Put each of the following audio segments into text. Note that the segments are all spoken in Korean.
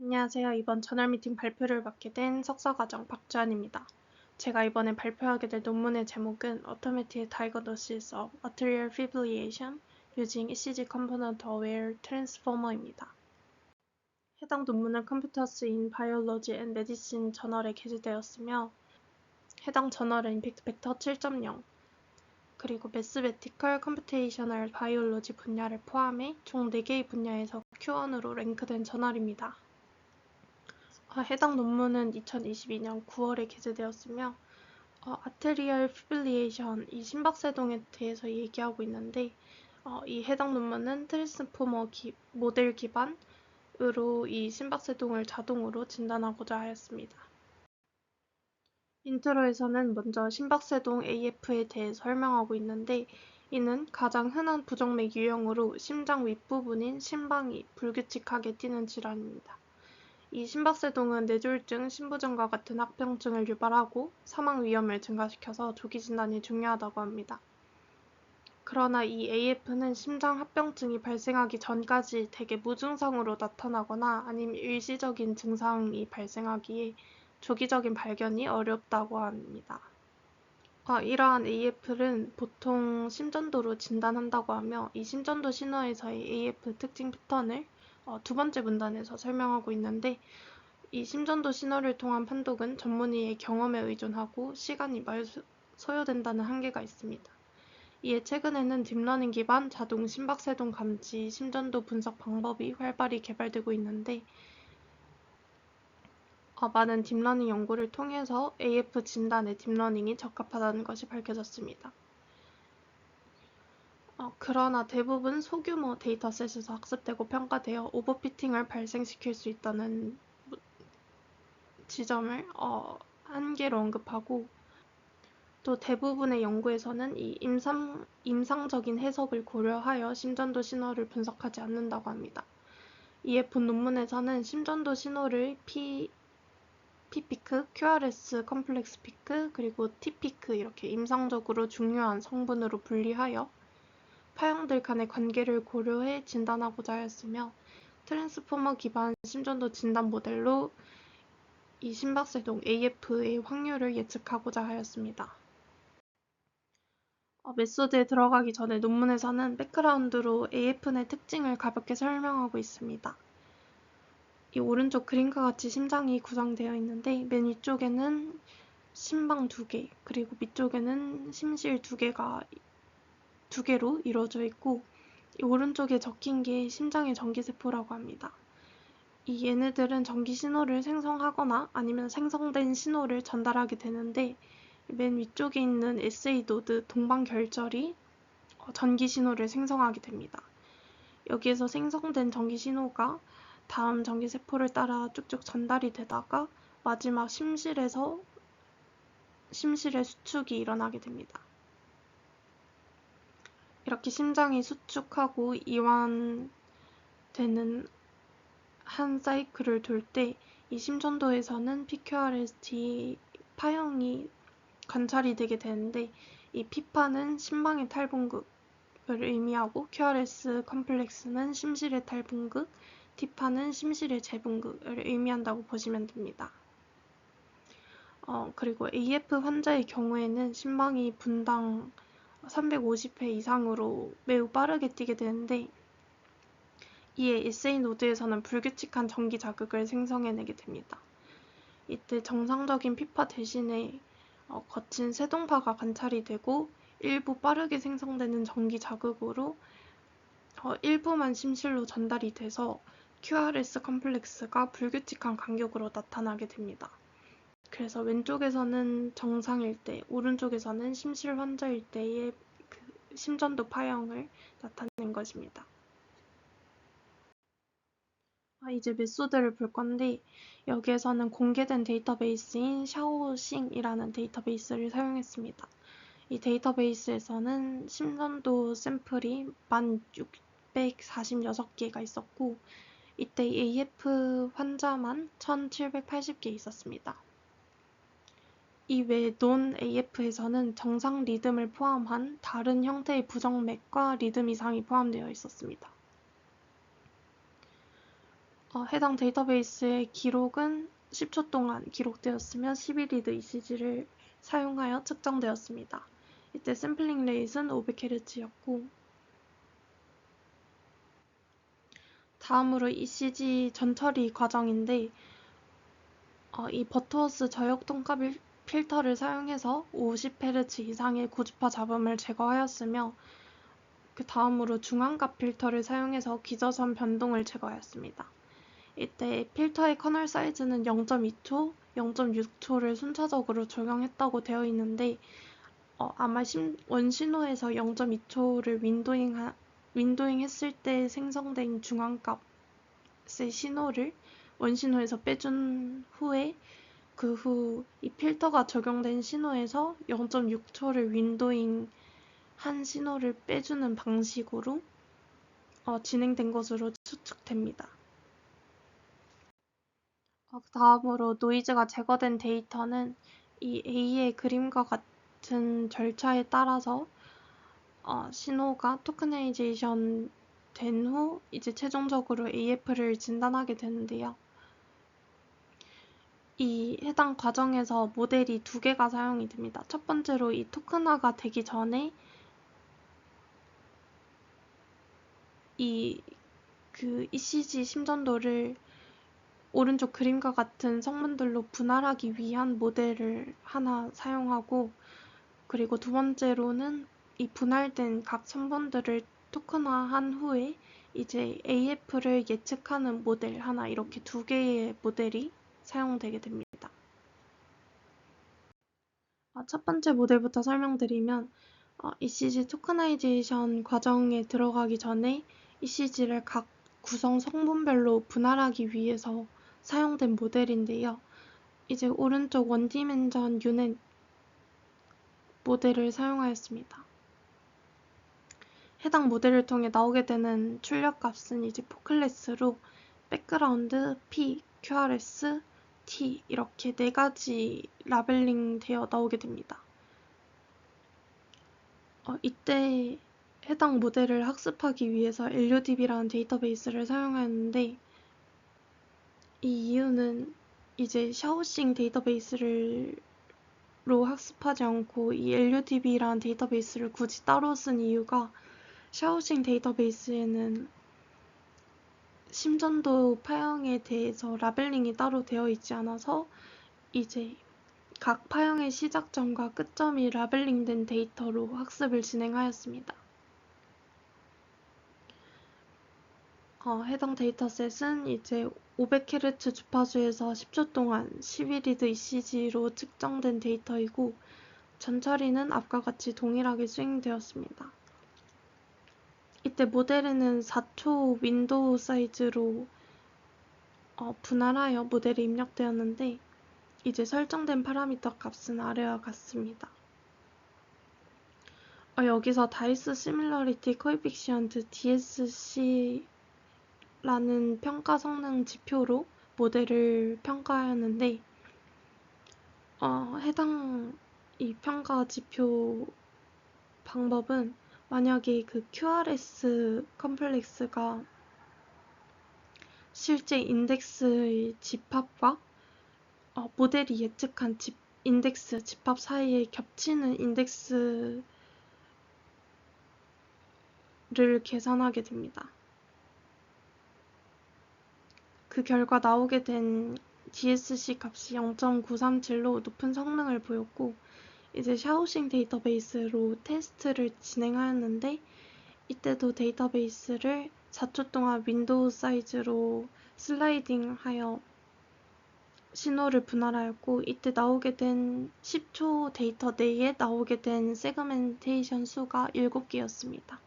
안녕하세요. 이번 저널 미팅 발표를 맡게 된 석사과정 박주한입니다. 제가 이번에 발표하게 될 논문의 제목은 Automated Diagnosis of Atrial Fibrillation Using ECG Component Aware Transformer입니다. 해당 논문은 Computers in Biology and Medicine 저널에 게재되었으며 해당 저널은 임팩트 팩터 7.0 그리고 Mathematical Computational Biology 분야를 포함해 총 4개의 분야에서 Q1으로 랭크된 저널입니다. 해당 논문은 2022년 9월에 게재되었으며 아트리얼 피빌리에이션, 이 심박세동에 대해서 얘기하고 있는데 이 해당 논문은 트랜스포머 모델 기반으로 이 심박세동을 자동으로 진단하고자 하였습니다. 인트로에서는 먼저 심박세동 AF에 대해 설명하고 있는데 이는 가장 흔한 부정맥 유형으로 심장 윗부분인 심방이 불규칙하게 뛰는 질환입니다. 이 심박세동은 뇌졸중, 신부전과 같은 합병증을 유발하고 사망 위험을 증가시켜서 조기 진단이 중요하다고 합니다. 그러나 이 AF는 심장 합병증이 발생하기 전까지 대개 무증상으로 나타나거나 아니면 일시적인 증상이 발생하기에 조기적인 발견이 어렵다고 합니다. 이러한 AF는 보통 심전도로 진단한다고 하며 이 심전도 신호에서의 AF 특징 패턴을 두 번째 문단에서 설명하고 있는데 이 심전도 신호를 통한 판독은 전문의의 경험에 의존하고 시간이 많이 소요된다는 한계가 있습니다. 이에 최근에는 딥러닝 기반 자동 심박세동 감지 심전도 분석 방법이 활발히 개발되고 있는데 많은 딥러닝 연구를 통해서 AF 진단에 딥러닝이 적합하다는 것이 밝혀졌습니다. 그러나 대부분 소규모 데이터셋에서 학습되고 평가되어 오버피팅을 발생시킬 수 있다는 지점을 한계로 언급하고 또 대부분의 연구에서는 이 임상적인 해석을 고려하여 심전도 신호를 분석하지 않는다고 합니다. 이에 본 논문에서는 심전도 신호를 P피크, QRS 컴플렉스 피크, 그리고 T피크 이렇게 임상적으로 중요한 성분으로 분리하여 파형들 간의 관계를 고려해 진단하고자 하였으며 트랜스포머 기반 심전도 진단 모델로 이 심박세동 AF의 확률을 예측하고자 하였습니다. 메소드에 들어가기 전에 논문에서는 백그라운드로 AF의 특징을 가볍게 설명하고 있습니다. 이 오른쪽 그림과 같이 심장이 구성되어 있는데 맨 위쪽에는 심방 2개, 그리고 밑쪽에는 심실 2개로 이루어져 있고 이 오른쪽에 적힌 게 심장의 전기세포라고 합니다. 이 얘네들은 전기 신호를 생성하거나 아니면 생성된 신호를 전달하게 되는데 맨 위쪽에 있는 SA 노드 동방결절이 전기 신호를 생성하게 됩니다. 여기에서 생성된 전기 신호가 다음 전기세포를 따라 쭉쭉 전달이 되다가 마지막 심실의 수축이 일어나게 됩니다. 이렇게 심장이 수축하고 이완되는 한 사이클을 돌 때 이 심전도에서는 PQRST 파형이 관찰이 되게 되는데 이 P파는 심방의 탈분극을 의미하고 QRS 컴플렉스는 심실의 탈분극, T파는 심실의 재분극을 의미한다고 보시면 됩니다. 그리고 AF 환자의 경우에는 심방이 분당 350회 이상으로 매우 빠르게 뛰게 되는데 이에 SA 노드에서는 불규칙한 전기 자극을 생성해내게 됩니다. 이때 정상적인 피파 대신에 거친 세동파가 관찰이 되고 일부 빠르게 생성되는 전기 자극으로 일부만 심실로 전달이 돼서 QRS 컴플렉스가 불규칙한 간격으로 나타나게 됩니다. 그래서 왼쪽에서는 정상일 때, 오른쪽에서는 심실 환자일 때의 그 심전도 파형을 나타낸 것입니다. 이제 메소드를 볼 건데 여기에서는 공개된 데이터베이스인 샤오싱이라는 데이터베이스를 사용했습니다. 이 데이터베이스에서는 심전도 샘플이 1646개가 있었고 이때 AF 환자만 1780개 있었습니다. 이외 논 AF에서는 정상 리듬을 포함한 다른 형태의 부정맥과 리듬 이상이 포함되어 있었습니다. 해당 데이터베이스의 기록은 10초 동안 기록되었으며 11리드 ECG를 사용하여 측정되었습니다. 이때 샘플링 레이트는 500Hz였고 다음으로 ECG 전처리 과정인데 이 버터워스 저역동가 필터를 사용해서 50Hz 이상의 고주파 잡음을 제거하였으며 그 다음으로 중앙각 필터를 사용해서 기저선 변동을 제거하였습니다. 이때 필터의 커널 사이즈는 0.2초, 0.6초를 순차적으로 적용했다고 되어 있는데 아마 원신호에서 0.2초를 윈도잉 했을 때 생성된 중앙값의 신호를 원신호에서 빼준 후에 그 후 이 필터가 적용된 신호에서 0.6초를 윈도잉 한 신호를 빼주는 방식으로 진행된 것으로 추측됩니다. 다음으로 노이즈가 제거된 데이터는 이 A의 그림과 같은 절차에 따라서 신호가 토크나이제이션 된 후 이제 최종적으로 AF를 진단하게 되는데요. 이 해당 과정에서 모델이 두 개가 사용이 됩니다. 첫 번째로 이 토크나가 되기 전에 그 ECG 심전도를 오른쪽 그림과 같은 성분들로 분할하기 위한 모델을 하나 사용하고 그리고 두 번째로는 이 분할된 각 성분들을 토큰화한 후에 이제 AF를 예측하는 모델 하나 이렇게 두 개의 모델이 사용되게 됩니다. 첫 번째 모델부터 설명드리면 ECG 토크나이제이션 과정에 들어가기 전에 ECG를 각 구성 성분별로 분할하기 위해서 사용된 모델인데요. 이제 오른쪽 원디멘전 유닛 모델을 사용하였습니다. 해당 모델을 통해 나오게 되는 출력값은 이제 포클래스로 백그라운드, P, QRS, T 이렇게 네 가지 라벨링 되어 나오게 됩니다. 이때 해당 모델을 학습하기 위해서 LUDB라는 데이터베이스를 사용하였는데 이 이유는 이제 샤오싱 데이터베이스로 학습하지 않고 이 LUDB라는 데이터베이스를 굳이 따로 쓴 이유가 샤오싱 데이터베이스에는 심전도 파형에 대해서 라벨링이 따로 되어 있지 않아서 이제 각 파형의 시작점과 끝점이 라벨링된 데이터로 학습을 진행하였습니다. 해당 데이터셋은 이제 500Hz 주파수에서 10초 동안 11리드 ECG로 측정된 데이터이고 전처리는 앞과 같이 동일하게 수행되었습니다. 이때 모델에는 4초 윈도우 사이즈로 분할하여 모델이 입력되었는데 이제 설정된 파라미터 값은 아래와 같습니다. 여기서 다이스 시밀러리티 코에피시언트 DSC라는 평가 성능 지표로 모델을 평가하였는데 해당 이 평가 지표 방법은 만약에 그 QRS 컴플렉스가 실제 인덱스의 집합과 모델이 예측한 인덱스 집합 사이에 겹치는 인덱스를 계산하게 됩니다. 그 결과 나오게 된 DSC 값이 0.937로 높은 성능을 보였고 이제 샤오싱 데이터베이스로 테스트를 진행하였는데 이때도 데이터베이스를 4초 동안 윈도우 사이즈로 슬라이딩하여 신호를 분할하였고 이때 나오게 된 10초 데이터 내에 나오게 된 세그멘테이션 수가 7개였습니다.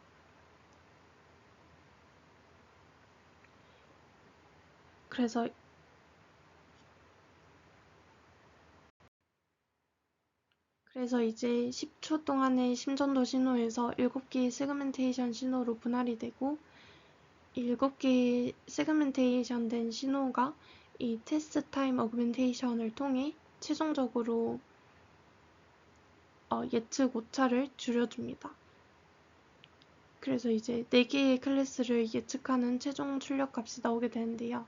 그래서 이제 10초 동안의 심전도 신호에서 7개의 세그멘테이션 신호로 분할이 되고 7개의 세그멘테이션 된 신호가 이 테스트 타임 어그멘테이션을 통해 최종적으로 예측 오차를 줄여줍니다. 그래서 이제 4개의 클래스를 예측하는 최종 출력값이 나오게 되는데요.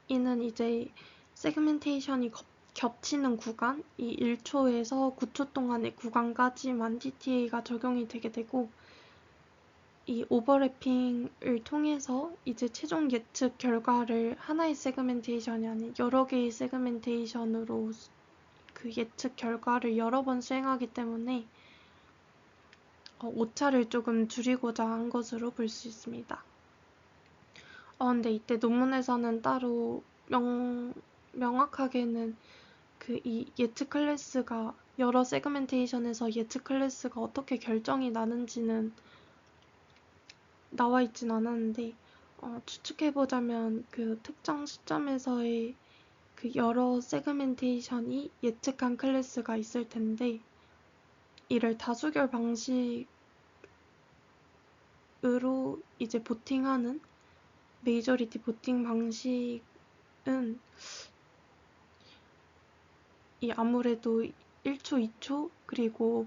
이는 이제 세그멘테이션이 겹치는 구간, 이 1초에서 9초 동안의 구간까지만 TTA가 적용이 되게 되고, 이 오버래핑을 통해서 이제 최종 예측 결과를 하나의 세그멘테이션이 아닌 여러 개의 세그멘테이션으로 그 예측 결과를 여러 번 수행하기 때문에 오차를 조금 줄이고자 한 것으로 볼 수 있습니다. 근데 이때 논문에서는 따로 명확하게는 그 이 예측 클래스가 여러 세그멘테이션에서 예측 클래스가 어떻게 결정이 나는지는 나와 있진 않았는데 추측해보자면 그 특정 시점에서의 그 여러 세그멘테이션이 예측한 클래스가 있을 텐데 이를 다수결 방식으로 이제 보팅하는 메이저리티 보팅 방식은 이 아무래도 1초, 2초 그리고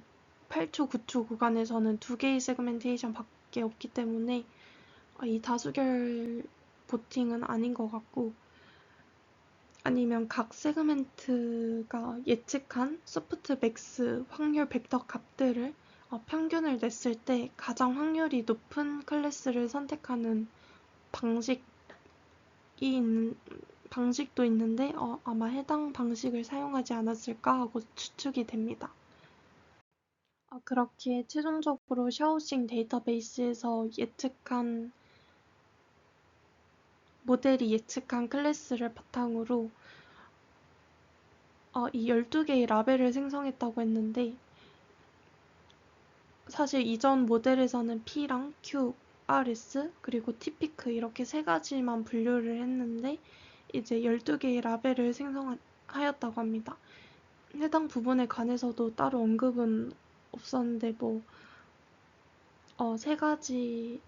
8초, 9초 구간에서는 두 개의 세그멘테이션 밖에 없기 때문에 이 다수결 보팅은 아닌 것 같고, 아니면 각 세그멘트가 예측한 소프트 맥스 확률 벡터 값들을 평균을 냈을 때 가장 확률이 높은 클래스를 선택하는 방식도 있는데 아마 해당 방식을 사용하지 않았을까 하고 추측이 됩니다. 그렇게 최종적으로 샤오싱 데이터베이스에서 모델이 예측한 클래스를 바탕으로 이 12개의 라벨을 생성했다고 했는데, 사실 이전 모델에서는 P랑 Q, RS, 그리고 T피크 이렇게 세 가지만 분류를 했는데 이제 12개의 라벨을 생성하였다고 합니다. 해당 부분에 관해서도 따로 언급은 없었는데 세 가지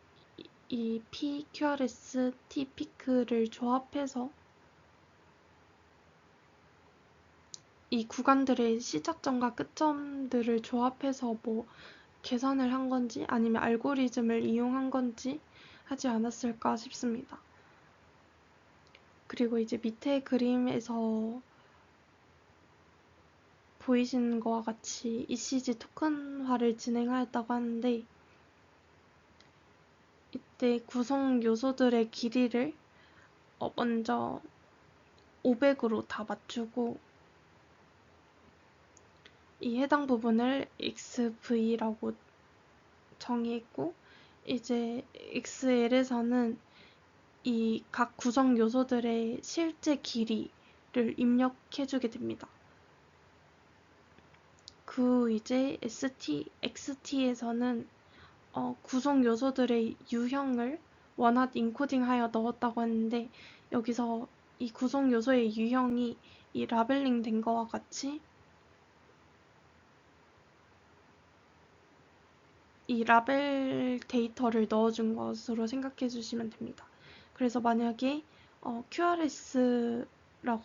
이 P, QRS, T피크를 조합해서 이 구간들의 시작점과 끝점들을 조합해서 계산을 한 건지 아니면 알고리즘을 이용한 건지 하지 않았을까 싶습니다. 그리고 이제 밑에 그림에서 보이시는 것과 같이 ECG 토큰화를 진행하였다고 하는데, 이때 구성 요소들의 길이를 먼저 500으로 다 맞추고 이 해당 부분을 XV라고 정의했고, 이제 XL에서는 이 각 구성 요소들의 실제 길이를 입력해주게 됩니다. 그 이제 XT에서는 구성 요소들의 유형을 원핫 인코딩하여 넣었다고 하는데, 여기서 이 구성 요소의 유형이 이 라벨링 된 것과 같이 이 라벨 데이터를 넣어준 것으로 생각해 주시면 됩니다. 그래서 만약에 QRS라고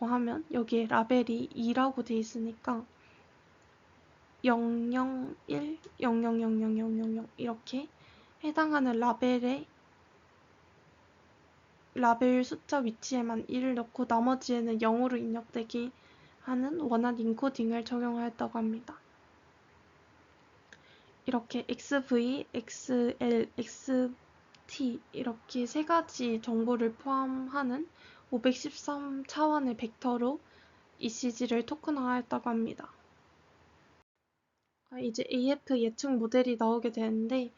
하면 여기에 라벨이 2라고 돼 있으니까 001, 000000 이렇게 해당하는 라벨 숫자 위치에만 1을 넣고 나머지에는 0으로 입력되게 하는 원한 인코딩을 적용하였다고 합니다. 이렇게 XV, XL, XT 이렇게 세 가지 정보를 포함하는 513 차원의 벡터로 ECG를 토큰화하였다고 합니다. 이제 AF 예측 모델이 나오게 되는데,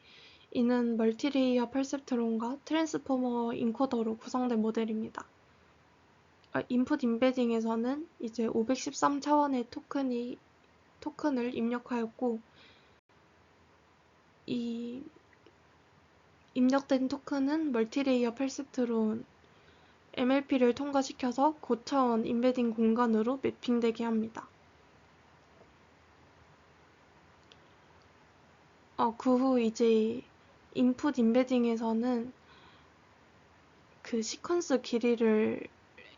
이는 멀티레이어 퍼셉트론과 트랜스포머 인코더로 구성된 모델입니다. 인풋 임베딩에서는 이제 513 차원의 토큰을 입력하였고, 이 입력된 토큰은 멀티레이어 퍼셉트론 MLP를 통과시켜서 고차원 임베딩 공간으로 매핑되게 합니다. 그 후 이제 인풋 임베딩에서는 그 시퀀스 길이를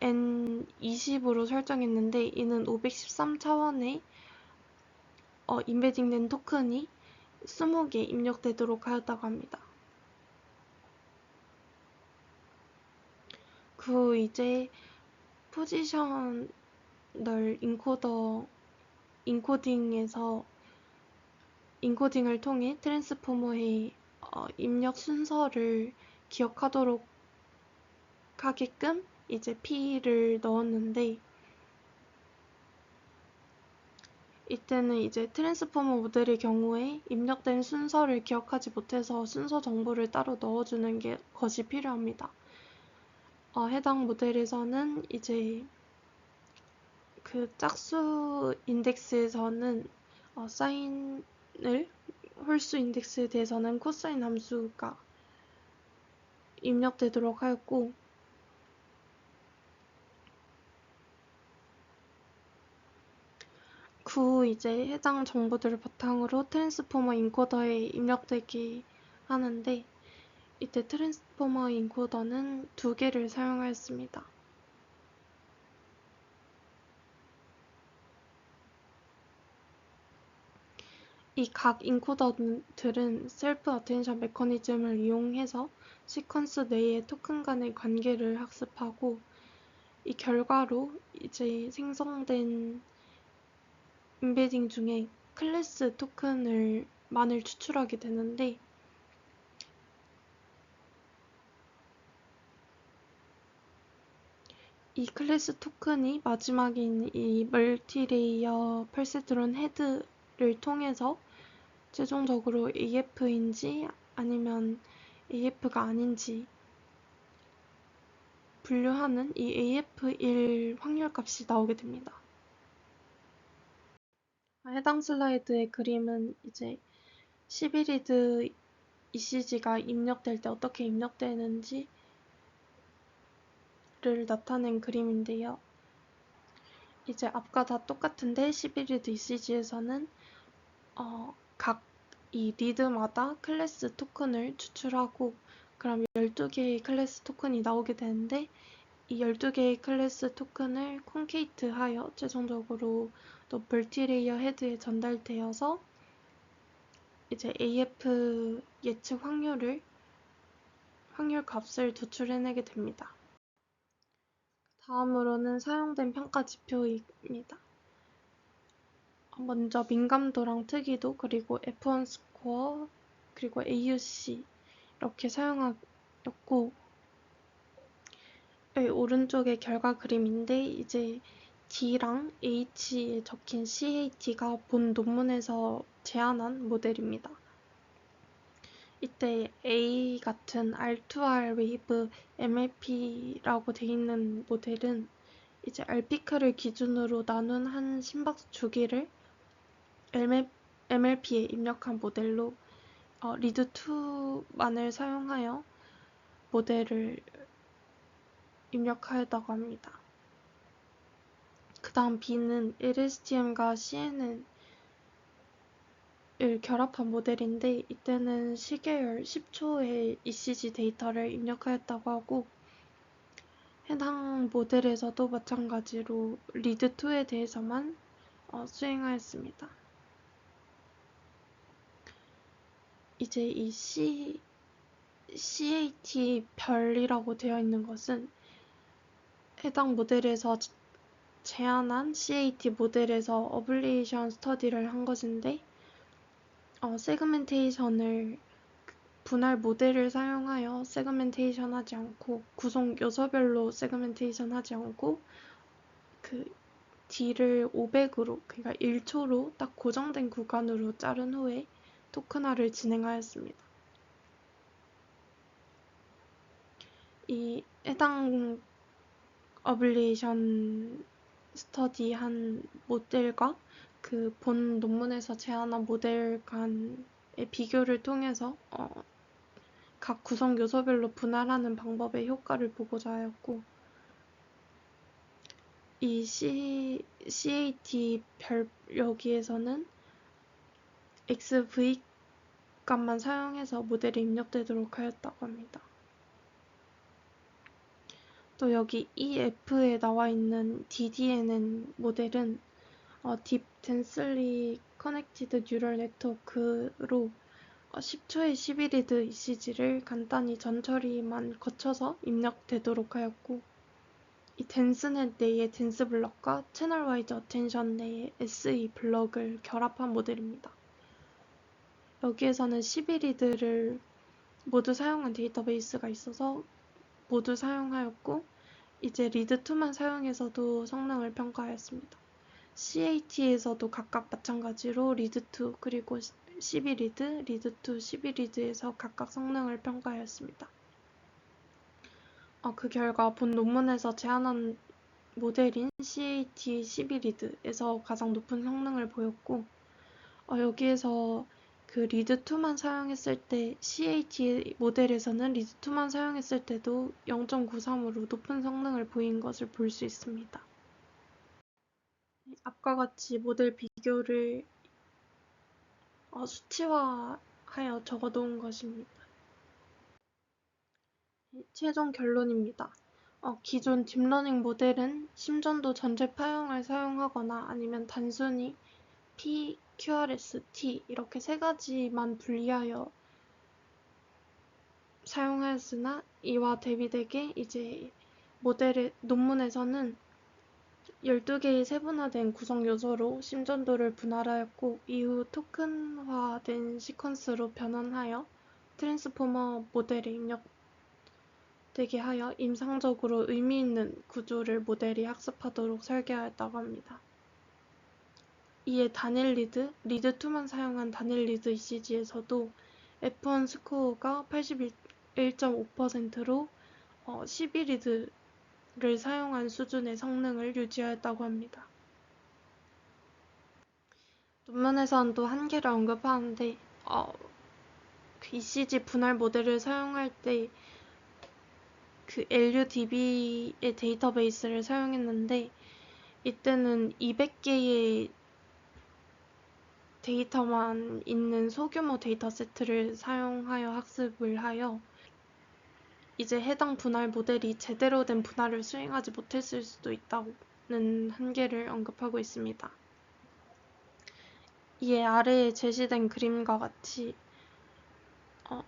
N20으로 설정했는데, 이는 513 차원의 임베딩된 토큰이 20개 입력되도록 하였다고 합니다. 그 후 이제 포지셔널 인코딩을 통해 트랜스포머의 입력 순서를 기억하도록 하게끔 이제 P를 넣었는데, 이때는 이제 트랜스포머 모델의 경우에 입력된 순서를 기억하지 못해서 순서 정보를 따로 넣어주는 것이 필요합니다. 해당 모델에서는 이제 그 짝수 인덱스에서는 사인을, 홀수 인덱스에 대해서는 코사인 함수가 입력되도록 하였고, 그 후 이제 해당 정보들을 바탕으로 트랜스포머 인코더에 입력되게 하는데, 이때 트랜스포머 인코더는 2개를 사용하였습니다. 이 각 인코더들은 셀프 어텐션 메커니즘을 이용해서 시퀀스 내의 토큰 간의 관계를 학습하고, 이 결과로 이제 생성된 임베딩 중에 클래스 토큰만을 추출하게 되는데, 이 클래스 토큰이 마지막인 이 멀티레이어 펄세트론 헤드를 통해서 최종적으로 AF인지 아니면 AF가 아닌지 분류하는 이 AF1 확률값이 나오게 됩니다. 해당 슬라이드의 그림은 이제 11리드 ECG가 입력될 때 어떻게 입력되는지를 나타낸 그림인데요. 이제 앞과 다 똑같은데 11리드 ECG에서는 각 이 리드마다 클래스 토큰을 추출하고, 그럼 12개의 클래스 토큰이 나오게 되는데, 이 12개의 클래스 토큰을 콘케이트하여 최종적으로 또 멀티레이어 헤드에 전달되어서 이제 AF 예측 확률 값을 도출해내게 됩니다. 다음으로는 사용된 평가 지표입니다. 먼저 민감도랑 특이도, 그리고 F1 스코어, 그리고 AUC 이렇게 사용하였고, 오른쪽에 결과 그림인데 이제 D랑 H에 적힌 CAT가 본 논문에서 제안한 모델입니다. 이때 A 같은 R2R 웨이브 MLP라고 되어 있는 모델은 이제 R피크를 기준으로 나눈 한 심박수 주기를 MLP에 입력한 모델로 리드2만을 사용하여 모델을 입력하였다고 합니다. 그 다음 B는 LSTM과 CNN을 결합한 모델인데, 이때는 시계열 10초의 ECG 데이터를 입력하였다고 하고, 해당 모델에서도 마찬가지로 리드2에 대해서만 수행하였습니다. 이제 이 CAT 별이라고 되어 있는 것은 해당 모델에서 제안한 CAT 모델에서 어블레이션 스터디를 한 것인데, 세그멘테이션을 분할 모델을 사용하여 세그멘테이션 하지 않고, 구성 요소별로 세그멘테이션 하지 않고, 그 D를 500으로, 그러니까 1초로 딱 고정된 구간으로 자른 후에 토큰화를 진행하였습니다. 이 해당 어블레이션 스터디 한 모델과 그 본 논문에서 제안한 모델 간의 비교를 통해서 각 구성 요소별로 분할하는 방법의 효과를 보고자 하였고, 이 CAT 별 여기에서는 XV 값만 사용해서 모델이 입력되도록 하였다고 합니다. 또 여기 EF에 나와 있는 DDNN 모델은 Deep Densely Connected Neural Network로 10초의 11리드 ECG를 간단히 전처리만 거쳐서 입력되도록 하였고, 이 댄스넷 내의 댄스 블럭과 채널와이즈 어텐션 내의 SE 블럭을 결합한 모델입니다. 여기에서는 12리드를 모두 사용한 데이터베이스가 있어서 모두 사용하였고, 이제 리드2만 사용해서도 성능을 평가하였습니다. CAT에서도 각각 마찬가지로 리드2 그리고 12리드, 리드2, 12리드에서 각각 성능을 평가하였습니다. 그 결과 본 논문에서 제안한 모델인 CAT 12리드에서 가장 높은 성능을 보였고, 여기에서 그 리드2만 사용했을 때 CAT 모델에서는 리드2만 사용했을 때도 0.93으로 높은 성능을 보인 것을 볼 수 있습니다. 앞과 같이 모델 비교를 수치화하여 적어놓은 것입니다. 최종 결론입니다. 기존 딥러닝 모델은 심전도 전체 파형을 사용하거나 아니면 단순히 P, QRS, T 이렇게 세 가지만 분리하여 사용하였으나 이와 대비되게 이제 모델의 논문에서는 12개의 세분화된 구성 요소로 심전도를 분할하였고 이후 토큰화된 시퀀스로 변환하여 트랜스포머 모델에 입력되게 하여 임상적으로 의미 있는 구조를 모델이 학습하도록 설계하였다고 합니다. 이에 단일 리드, 리드2만 사용한 단일 리드 ECG에서도 F1 스코어가 81.5%로 12리드를 사용한 수준의 성능을 유지하였다고 합니다. 논문에서는 또 한계를 언급하는데 그 ECG 분할 모델을 사용할 때 그 LUDB의 데이터베이스를 사용했는데 이때는 200개의 데이터만 있는 소규모 데이터 세트를 사용하여 학습을 하여 이제 해당 분할 모델이 제대로 된 분할을 수행하지 못했을 수도 있다는 한계를 언급하고 있습니다. 이에 아래에 제시된 그림과 같이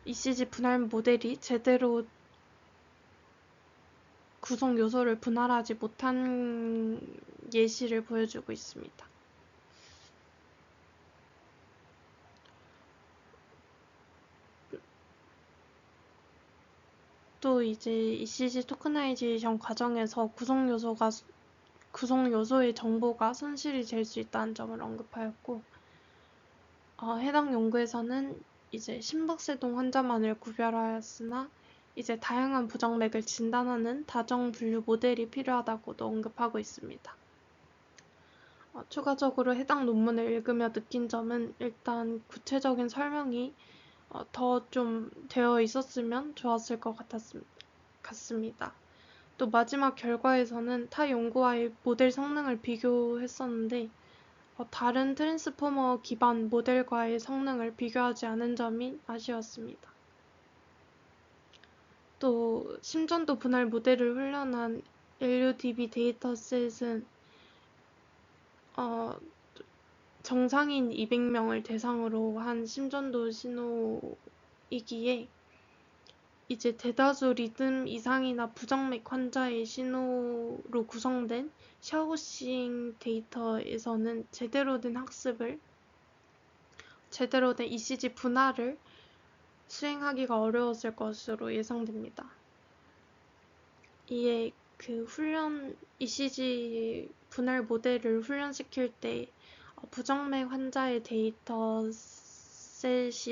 ECG 분할 모델이 제대로 구성 요소를 분할하지 못한 예시를 보여주고 있습니다. 또 이제 ECG 토크나이제이션 과정에서 구성 요소의 정보가 손실이 될 수 있다는 점을 언급하였고, 해당 연구에서는 이제 심박세동 환자만을 구별하였으나 이제 다양한 부정맥을 진단하는 다정 분류 모델이 필요하다고도 언급하고 있습니다. 추가적으로 해당 논문을 읽으며 느낀 점은 일단 구체적인 설명이 더 좀 되어 있었으면 좋았을 것 같습니다. 또 마지막 결과에서는 타 연구와의 모델 성능을 비교했었는데 다른 트랜스포머 기반 모델과의 성능을 비교하지 않은 점이 아쉬웠습니다. 또 심전도 분할 모델을 훈련한 LUDB 데이터셋은 정상인 200명을 대상으로 한 심전도 신호이기에 이제 대다수 리듬 이상이나 부정맥 환자의 신호로 구성된 샤오싱 데이터에서는 제대로 된 ECG 분할을 수행하기가 어려웠을 것으로 예상됩니다. 이에 그 ECG 분할 모델을 훈련시킬 때 부정맥 환자의 데이터셋이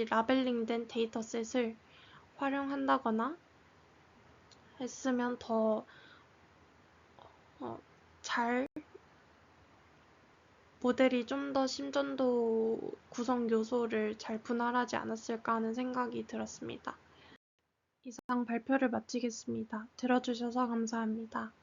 라벨링된 데이터셋을 활용한다거나 했으면 더 모델이 좀 더 심전도 구성 요소를 잘 분할하지 않았을까 하는 생각이 들었습니다. 이상 발표를 마치겠습니다. 들어주셔서 감사합니다.